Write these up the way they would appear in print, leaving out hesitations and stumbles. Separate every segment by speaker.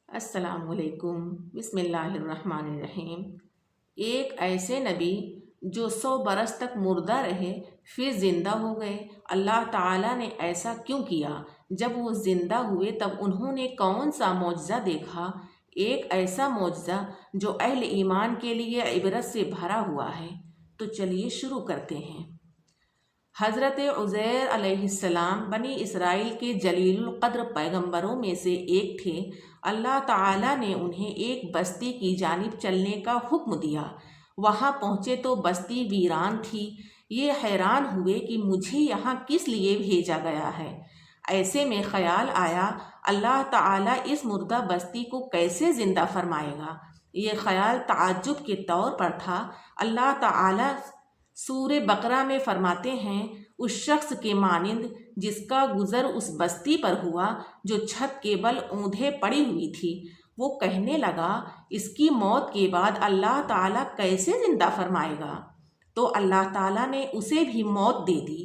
Speaker 1: السلام علیکم۔ بسم اللہ الرحمن الرحیم۔ ایک ایسے نبی جو 100 برس تک مردہ رہے پھر زندہ ہو گئے، اللہ تعالیٰ نے ایسا کیوں کیا؟ جب وہ زندہ ہوئے تب انہوں نے کون سا معجزہ دیکھا؟ ایک ایسا معجزہ جو اہل ایمان کے لیے عبرت سے بھرا ہوا ہے۔ تو چلیے شروع کرتے ہیں۔ حضرت عزیر علیہ السلام بنی اسرائیل کے جلیل القدر پیغمبروں میں سے ایک تھے۔ اللہ تعالیٰ نے انہیں ایک بستی کی جانب چلنے کا حکم دیا۔ وہاں پہنچے تو بستی ویران تھی۔ یہ حیران ہوئے کہ مجھے یہاں کس لیے بھیجا گیا ہے۔ ایسے میں خیال آیا اللہ تعالیٰ اس مردہ بستی کو کیسے زندہ فرمائے گا۔ یہ خیال تعجب کے طور پر تھا۔ اللہ تعالیٰ سورہ بقرہ میں فرماتے ہیں، اس شخص کے مانند جس کا گزر اس بستی پر ہوا جو چھت کے بل اوندھے پڑی ہوئی تھی۔ وہ کہنے لگا، اس کی موت کے بعد اللہ تعالیٰ کیسے زندہ فرمائے گا؟ تو اللہ تعالیٰ نے اسے بھی موت دے دی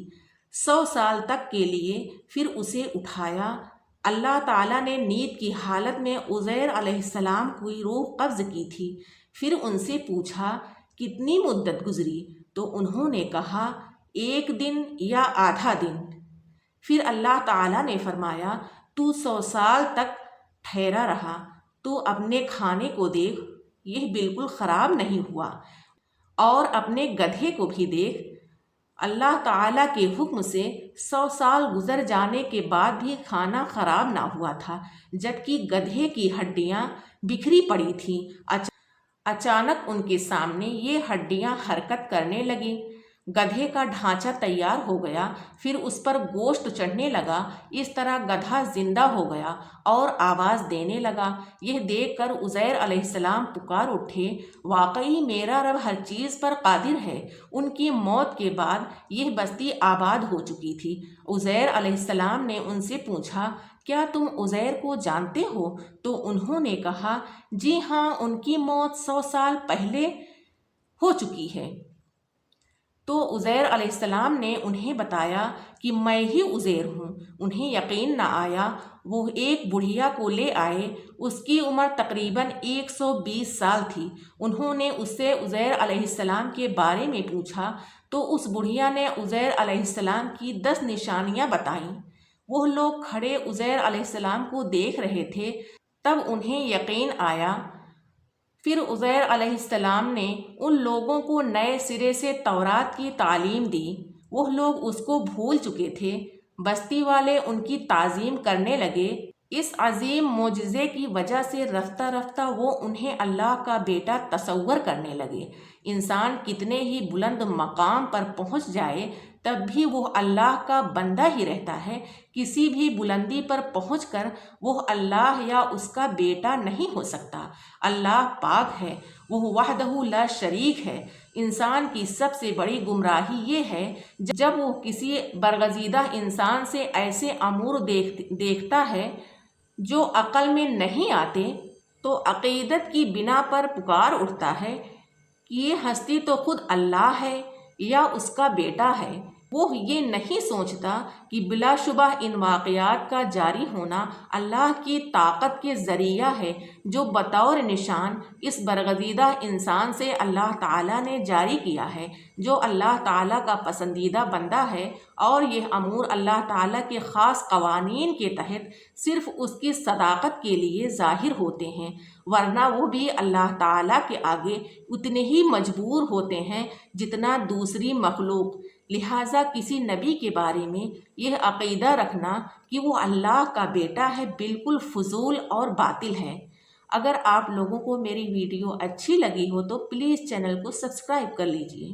Speaker 1: 100 سال تک کے لیے، پھر اسے اٹھایا۔ اللہ تعالیٰ نے نیند کی حالت میں عزیر علیہ السلام کی روح قبض کی تھی۔ پھر ان سے پوچھا، کتنی مدت گزری؟ تو انہوں نے کہا، 1 دن یا آدھا دن۔ پھر اللہ تعالیٰ نے فرمایا، تو 100 سال تک ٹھہرا رہا، تو اپنے کھانے کو دیکھ، یہ بالکل خراب نہیں ہوا، اور اپنے گدھے کو بھی دیکھ۔ اللہ تعالیٰ کے حکم سے 100 سال گزر جانے کے بعد بھی کھانا خراب نہ ہوا تھا، جبکہ گدھے کی ہڈیاں بکھری پڑی تھیں۔ اچانک ان کے سامنے یہ ہڈیاں حرکت کرنے لگیں۔ گدھے کا ڈھانچہ تیار ہو گیا، پھر اس پر گوشت چڑھنے لگا۔ اس طرح گدھا زندہ ہو گیا اور آواز دینے لگا۔ یہ دیکھ کر عزیر علیہ السلام پکار اٹھے، واقعی میرا رب ہر چیز پر قادر ہے۔ ان کی موت کے بعد یہ بستی آباد ہو چکی تھی۔ عزیر علیہ السلام نے ان سے پوچھا، کیا تم عزیر کو جانتے ہو؟ تو انہوں نے کہا، جی ہاں، ان کی موت 100 سال پہلے ہو چکی ہے۔ تو عزیر علیہ السلام نے انہیں بتایا کہ میں ہی عزیر ہوں۔ انہیں یقین نہ آیا۔ وہ ایک بڑھیا کو لے آئے، اس کی عمر تقریباً 120 سال تھی۔ انہوں نے اس سے عزیر علیہ السلام کے بارے میں پوچھا تو اس بڑھیا نے عزیر علیہ السلام کی 10 نشانیاں بتائیں۔ وہ لوگ کھڑے عزیر علیہ السلام کو دیکھ رہے تھے، تب انہیں یقین آیا۔ پھر عزیر علیہ السلام نے ان لوگوں کو نئے سرے سے تورات کی تعلیم دی۔ وہ لوگ اس کو بھول چکے تھے۔ بستی والے ان کی تعظیم کرنے لگے۔ اس عظیم معجزے کی وجہ سے رفتہ رفتہ وہ انہیں اللہ کا بیٹا تصور کرنے لگے۔ انسان کتنے ہی بلند مقام پر پہنچ جائے تب بھی وہ اللہ کا بندہ ہی رہتا ہے۔ کسی بھی بلندی پر پہنچ کر وہ اللہ یا اس کا بیٹا نہیں ہو سکتا۔ اللہ پاک ہے، وہ وحدہ لا شریک ہے۔ انسان کی سب سے بڑی گمراہی یہ ہے جب وہ کسی برگزیدہ انسان سے ایسے امور دیکھتا ہے جو عقل میں نہیں آتے، تو عقیدت کی بنا پر پکار اٹھتا ہے کہ یہ ہستی تو خود اللہ ہے یا اس کا بیٹا ہے۔ وہ یہ نہیں سوچتا کہ بلا شبہ ان واقعات کا جاری ہونا اللہ کی طاقت کے ذریعہ ہے، جو بطور نشان اس برگزیدہ انسان سے اللہ تعالیٰ نے جاری کیا ہے، جو اللہ تعالیٰ کا پسندیدہ بندہ ہے، اور یہ امور اللہ تعالیٰ کے خاص قوانین کے تحت صرف اس کی صداقت کے لیے ظاہر ہوتے ہیں، ورنہ وہ بھی اللہ تعالیٰ کے آگے اتنے ہی مجبور ہوتے ہیں جتنا دوسری مخلوق۔ لہٰذا کسی نبی کے بارے میں یہ عقیدہ رکھنا کہ وہ اللہ کا بیٹا ہے بالکل فضول اور باطل ہے۔ اگر آپ لوگوں کو میری ویڈیو اچھی لگی ہو تو پلیز چینل کو سبسکرائب کر لیجئے۔